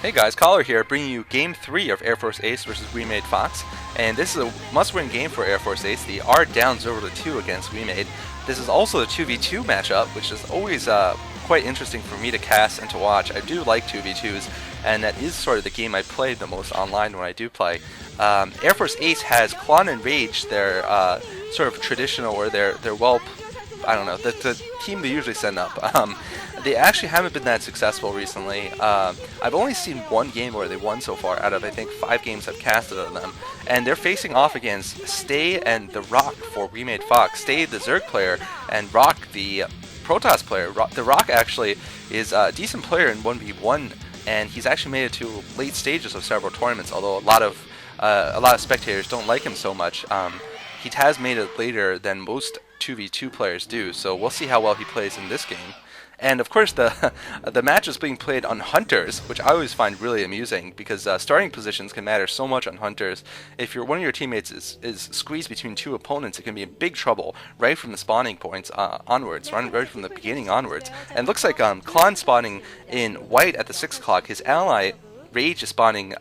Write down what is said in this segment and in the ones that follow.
Hey guys, Collar here, bringing you Game 3 of Air Force Ace versus Wemade Fox. And this is a must-win game for Air Force Ace. They are down 0-2 against Wemade. This is also a 2v2 matchup, which is always quite interesting for me to cast and to watch. I do like 2v2s, and that is sort of the game I play the most online when I do play. Air Force Ace has Clon and Rage, their sort of traditional, or their well, I don't know, the team they usually send up. They actually haven't been that successful recently. I've only seen one game where they won so far out of, I think, 5 games I've casted on them. And they're facing off against Stay and the Rock for Wemade Fox. Stay, the Zerg player, and Rock, the Protoss player. The Rock actually is a decent player in 1v1, and he's actually made it to late stages of several tournaments, although a lot of spectators don't like him so much. He has made it later than most 2v2 players do, so we'll see how well he plays in this game. And of course, the match is being played on Hunters, which I always find really amusing because starting positions can matter so much on Hunters. If one of your teammates is squeezed between 2 opponents, it can be in big trouble right from the spawning points onwards, right from the beginning onwards. And it looks like Clon spawning in white at the 6 o'clock. His ally Rage is spawning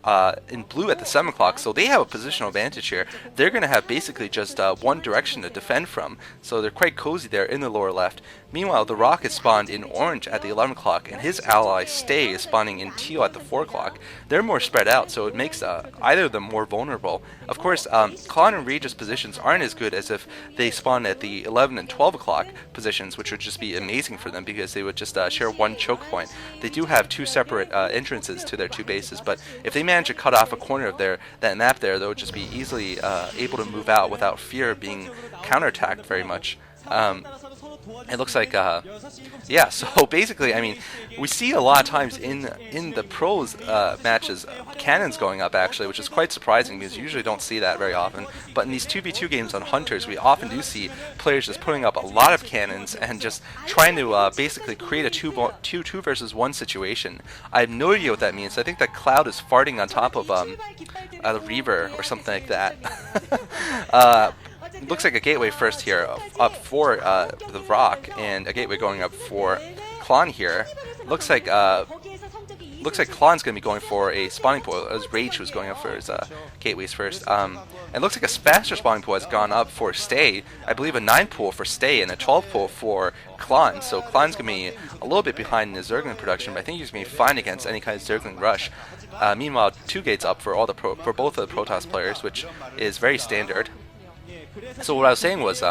in blue at the 7 o'clock, so they have a positional advantage here. They're going to have basically just one direction to defend from, so they're quite cozy there in the lower left. Meanwhile, the Rock is spawned in orange at the 11 o'clock, and his ally Stay is spawning in teal at the 4 o'clock. They're more spread out, so it makes either of them more vulnerable. Of course, Clon and Rage's positions aren't as good as if they spawn at the 11 and 12 o'clock positions, which would just be amazing for them because they would just share one choke point. They do have 2 separate entrances to their 2 bases, but if they manage to cut off a corner of that map there, they'll just be easily able to move out without fear of being counterattacked very much. It looks like, yeah, so basically, I mean, we see a lot of times in the pros matches, cannons going up actually, which is quite surprising because you usually don't see that very often. But in these 2v2 games on Hunters, we often do see players just putting up a lot of cannons and just trying to basically create a 2 versus 1 situation. I have no idea what that means. I think that Cloud is farting on top of a Reaver or something like that. Looks like a gateway first here, up for the Rock, and a gateway going up for Clon here. Looks like Clon's going to be going for a spawning pool, as Rage was going up for his gateways first. It looks like a faster spawning pool has gone up for Stay. I believe a 9 pool for Stay and a 12 pool for Clon. So Clon's going to be a little bit behind in his Zergling production, but I think he's going to be fine against any kind of Zergling rush. Meanwhile, 2 gates up for for both of the Protoss players, which is very standard. So what I was saying was,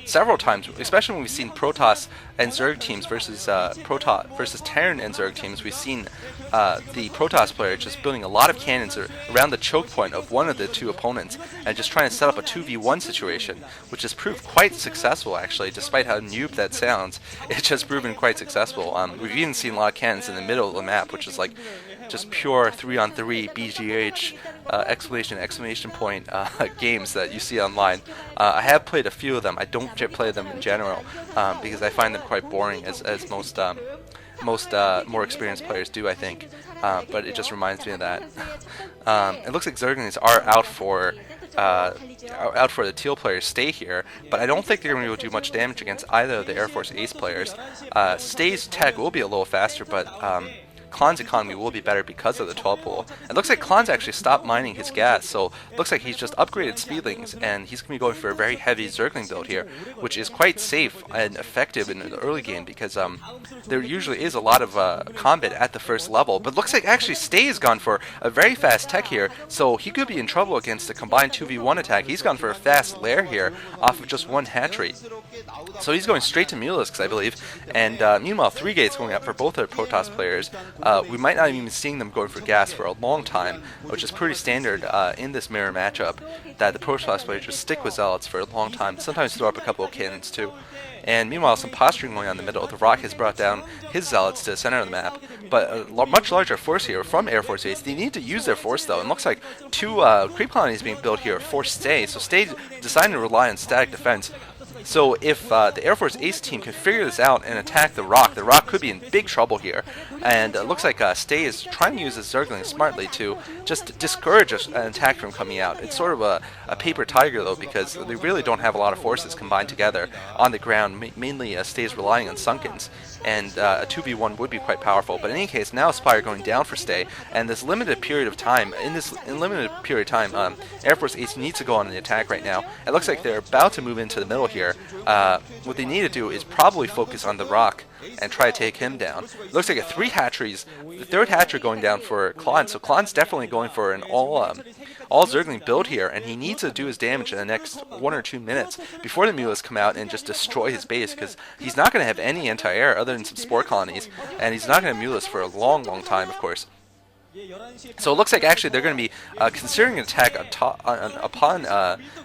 several times, especially when we've seen Protoss and Zerg teams versus Terran and Zerg teams, we've seen the Protoss player just building a lot of cannons around the choke point of one of the 2 opponents and just trying to set up a 2v1 situation, which has proved quite successful actually, despite how noob that sounds. It's just proven quite successful. We've even seen a lot of cannons in the middle of the map, which is like just pure 3-on-3 BGH exclamation point games that you see online. I have played a few of them. I don't play them in general because I find them quite boring, as most more experienced players do, I think. But it just reminds me of that. It looks like Zerglings are out for the Teal players Stay here, but I don't think they're going to be able to do much damage against either of the Air Force Ace players. Stay's tech will be a little faster, but Clon's economy will be better because of the 12 pool. It looks like Clon's actually stopped mining his gas, so it looks like he's just upgraded Speedlings, and he's going to be going for a very heavy Zergling build here, which is quite safe and effective in the early game because there usually is a lot of combat at the first level. But looks like actually Stay has gone for a very fast tech here, so he could be in trouble against a combined 2v1 attack. He's gone for a fast lair here off of just 1 hatchery. So he's going straight to Mulisks, I believe, and meanwhile 3 gates going up for both of the Protoss players. We might not even be seeing them going for gas for a long time, which is pretty standard in this mirror matchup, that the Protoss players just stick with Zealots for a long time, sometimes throw up a couple of cannons too. And meanwhile, some posturing going on in the middle. The Rock has brought down his Zealots to the center of the map, but a much larger force here from Air Force Ace. They need to use their force though, and looks like 2 creep colonies being built here for Stay, so Stay deciding to rely on static defense. So if the Air Force Ace team can figure this out and attack the Rock could be in big trouble here. and it looks like Stay is trying to use his Zergling smartly to just discourage an attack from coming out. It's sort of a paper tiger though, because they really don't have a lot of forces combined together on the ground. Mainly Stay's relying on Sunkens, and a 2v1 would be quite powerful. But in any case, now Spire going down for Stay, and this limited period of time, Air Force Ace needs to go on the attack right now. It looks like they're about to move into the middle here. What they need to do is probably focus on the Rock and try to take him down. It looks like a 3 hatcheries, the 3rd hatchery going down for Clon, so Clon's definitely going for an all Zergling build here, and he needs to do his damage in the next 1 or 2 minutes before the Mulas come out and just destroy his base, because he's not going to have any anti-air other than some spore colonies, and he's not going to have Mulas for a long time, of course. So it looks like actually they're going to be considering an attack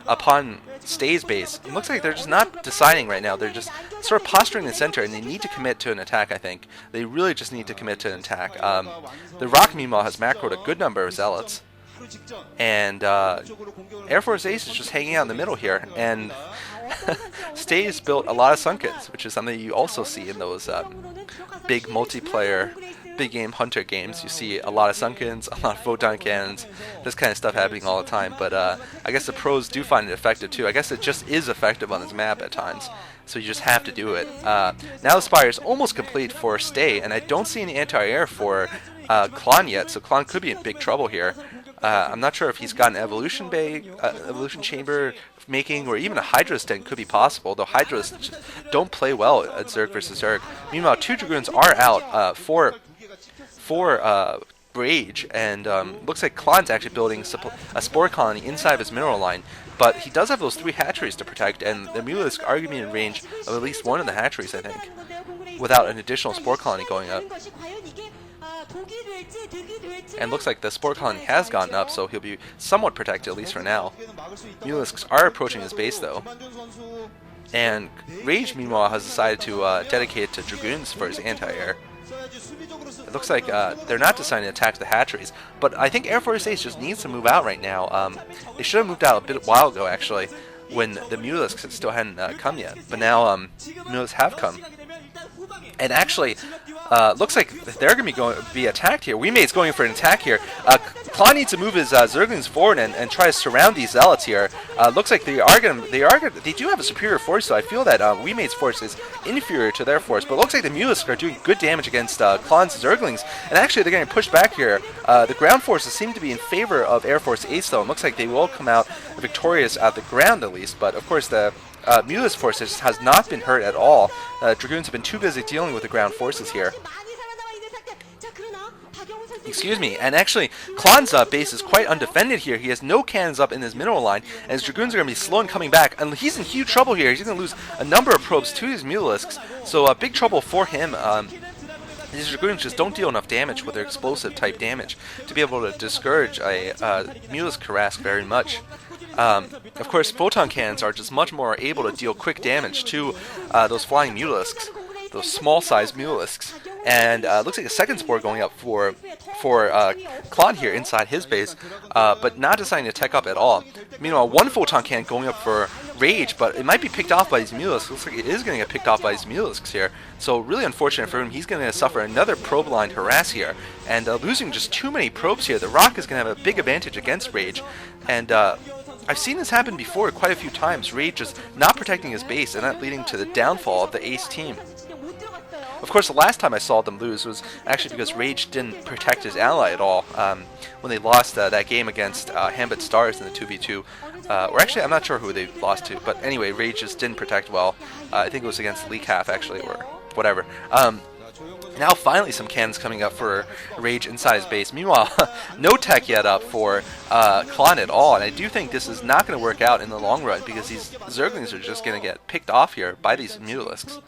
upon Stay's base. It looks like they're just not deciding right now. They're just sort of posturing in the center, and they need to commit to an attack, I think. They really just need to commit to an attack. The Rock, meanwhile, has macroed a good number of Zealots. And Air Force Ace is just hanging out in the middle here. And Stay's built a lot of Sunkens, which is something you also see in those big multiplayer big game hunter games. You see a lot of Sunkens, a lot of photon cannons, this kind of stuff happening all the time. But I guess the pros do find it effective too. I guess it just is effective on this map at times, so you just have to do it. Now the Spire is almost complete for Stay, and I don't see any anti-air for Clon yet, so Clon could be in big trouble here. I'm not sure if he's got an evolution chamber making, or even a Hydra stent could be possible, though Hydras don't play well at Zerg versus Zerg. Meanwhile, 2 Dragoons are out for Rage, and looks like Clon's actually building a spore colony inside of his mineral line, but he does have those 3 hatcheries to protect, and the Mulas are going to be in range of at least one of the hatcheries, I think, without an additional spore colony going up. And looks like the spore colony has gotten up, so he'll be somewhat protected, at least for now. Mulisks are approaching his base, though. And Rage, meanwhile, has decided to dedicate it to Dragoons for his anti-air. It looks like they're not deciding to attack the hatcheries, but I think Air Force Ace just needs to move out right now. They should have moved out a while ago, actually, when the Mulisks still hadn't come yet. But now Mulisks have come. And actually, looks like they're going to be attacked here. Wemade's going for an attack here. Clon needs to move his Zerglings forward and try to surround these Zealots here. Looks like they do have a superior force, so I feel that Wemade's force is inferior to their force. But it looks like the Mulisks are doing good damage against Clon's Zerglings, and actually they're getting pushed back here. The ground forces seem to be in favor of Air Force Ace, though. It looks like they will come out victorious at the ground, at least. But of course, the Mulas forces has not been hurt at all. Dragoons have been too busy dealing with the ground forces here. Excuse me, and actually, Clon's base is quite undefended here. He has no cannons up in his mineral line, and his Dragoons are going to be slow in coming back. And he's in huge trouble here. He's going to lose a number of probes to his Mulisks, so big trouble for him. These Dragoons just don't deal enough damage with their explosive type damage to be able to discourage a Mulisk Harass very much. Of course, photon cannons are just much more able to deal quick damage to those flying Mulisks, those small-sized Mulisks. And looks like a second spore going up for Clon here inside his base, but not deciding to tech up at all. Meanwhile, 1 photon cannon going up for Rage, but it might be picked off by these Mulisks. Looks like it is going to get picked off by these Mulisks here. So really unfortunate for him. He's going to suffer another probe-blind harass here, and losing just too many probes here. The Rock is going to have a big advantage against Rage, and I've seen this happen before quite a few times. Rage just not protecting his base, and that leading to the downfall of the Ace team. Of course, the last time I saw them lose was actually because Rage didn't protect his ally at all when they lost that game against Hambit Stars in the 2v2. Or actually, I'm not sure who they lost to, but anyway, Rage just didn't protect well. I think it was against Leak Half, actually, or whatever. Now finally some cannons coming up for Rage inside his base. Meanwhile, no tech yet up for Clon at all, and I do think this is not going to work out in the long run because these Zerglings are just going to get picked off here by these Mulisks.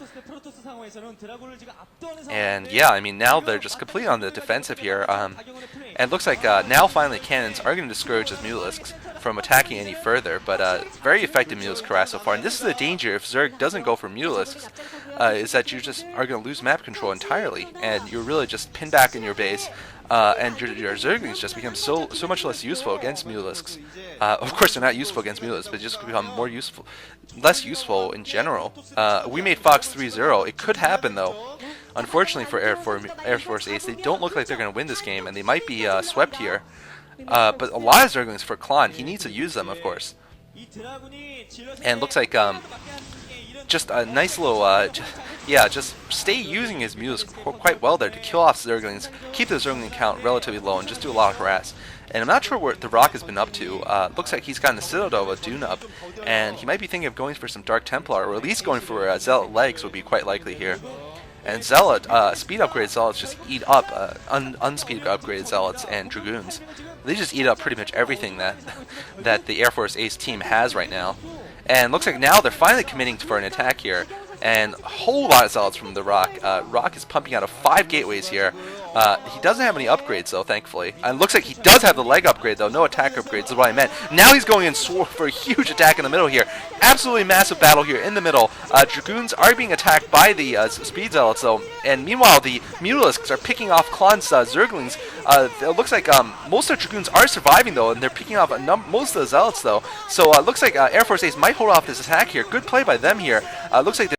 And yeah, I mean, now they're just completely on the defensive here, and it looks like now finally cannons are going to discourage the Mulisks from attacking any further, but very effective Mulisk harass so far. And this is the danger if Zerg doesn't go for Mulisks, is that you just are going to lose map control entirely, and you're really just pinned back in your base, and your Zerglings just become so much less useful against Mulisks. Of course, they're not useful against Mulisks, but just become less useful in general. Wemade Fox 3-0. It could happen though. unfortunately for Air Force Ace, they don't look like they're going to win this game, and they might be swept here. But a lot of Zerglings for Clon. He needs to use them, of course. And looks like just a nice little, yeah, just stay using his mules quite well there to kill off Zerglings, keep the Zergling count relatively low, and just do a lot of harass. And I'm not sure what the Rock has been up to. Looks like he's gotten a Citadel of a Dune up, and he might be thinking of going for some Dark Templar, or at least going for Zealot legs would be quite likely here. And Zealot, speed upgraded Zealots just eat up unspeed upgraded Zealots and Dragoons. They just eat up pretty much everything that the Air Force Ace team has right now. And looks like now they're finally committing for an attack here. And a whole lot of Zealots from the Rock. Rock is pumping out of 5 gateways here. He doesn't have any upgrades though, thankfully. And looks like he does have the leg upgrade though, no attack upgrades is what I meant. Now he's going in for a huge attack in the middle here. Absolutely massive battle here in the middle. Dragoons are being attacked by the Speed Zealots though. And meanwhile, the Mutalisks are picking off Clon's Zerglings. It looks like most of the Dragoons are surviving though, and they're picking off most of the Zealots though. So it looks like Air Force Ace might hold off this attack here. Good play by them here. Looks like